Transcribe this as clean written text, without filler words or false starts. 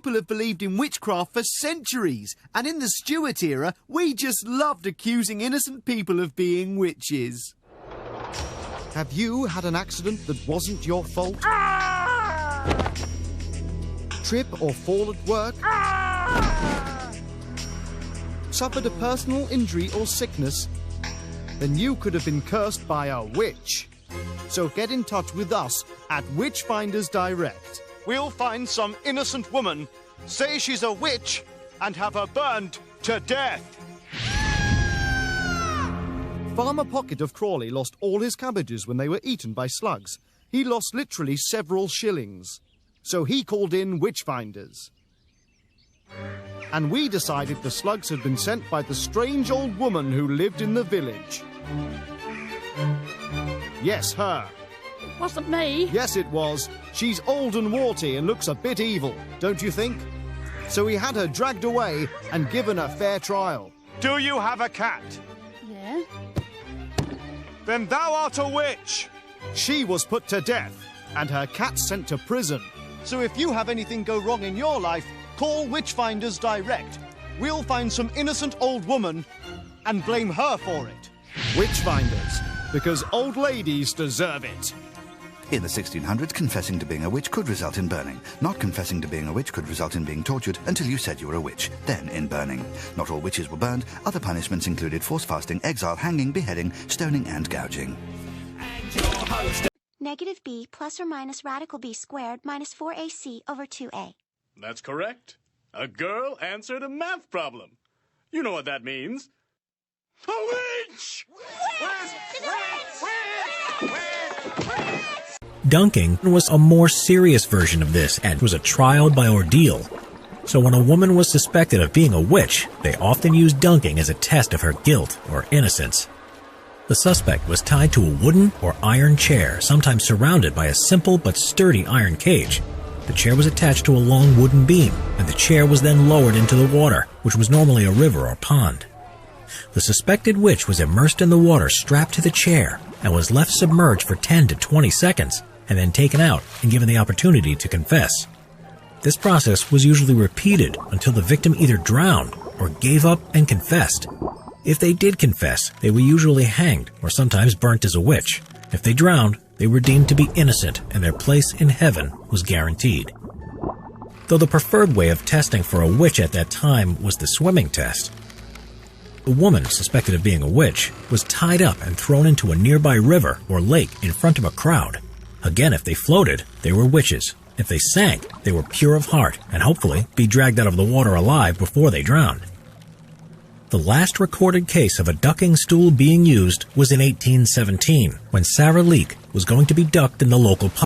People have believed in witchcraft for centuries, and in the Stuart era, we just loved accusing innocent people of being witches. Have you had an accident that wasn't your fault? Trip or fall at work? Suffered a personal injury or sickness? Then you could have been cursed by a witch. So get in touch with us at Witchfinders Direct. We'll find some innocent woman, say she's a witch, and have her burned to death. Farmer Pocket of Crawley lost all his cabbages when they were eaten by slugs. He lost literally several shillings. So he called in Witchfinders. And we decided the slugs had been sent by the strange old woman who lived in the village. Yes, her. It wasn't me. Yes, it was. She's old and warty and looks a bit evil, don't you think? So we had her dragged away and given a fair trial. Do you have a cat? Yeah. Then thou art a witch. She was put to death and her cat sent to prison. So if you have anything go wrong in your life, call Witchfinders Direct. We'll find some innocent old woman and blame her for it. Witchfinders, because old ladies deserve it. In the 1600s, confessing to being a witch could result in burning. Not confessing to being a witch could result in being tortured until you said you were a witch, then in burning. Not all witches were burned. Other punishments included forced fasting, exile, hanging, beheading, stoning, and gouging. Negative b plus or minus radical b squared minus 4ac over 2a. That's correct. A girl answered a math problem. You know what that means. A witch! Dunking was a more serious version of this and was a trial by ordeal. So when a woman was suspected of being a witch, they often used dunking as a test of her guilt or innocence. The suspect was tied to a wooden or iron chair, sometimes surrounded by a simple but sturdy iron cage. The chair was attached to a long wooden beam, and the chair was then lowered into the water, which was normally a river or pond. The suspected witch was immersed in the water strapped to the chair and was left submerged for 10 to 20 seconds, and then taken out and given the opportunity to confess. This process was usually repeated until the victim either drowned or gave up and confessed. If they did confess, they were usually hanged or sometimes burnt as a witch. If they drowned, they were deemed to be innocent and their place in heaven was guaranteed. Though the preferred way of testing for a witch at that time was the swimming test. The woman suspected of being a witch was tied up and thrown into a nearby river or lake in front of a crowd. Again, if they floated, they were witches. If they sank, they were pure of heart and hopefully be dragged out of the water alive before they drowned. The last recorded case of a ducking stool being used was in 1817, when Sarah Leek was going to be ducked in the local pub.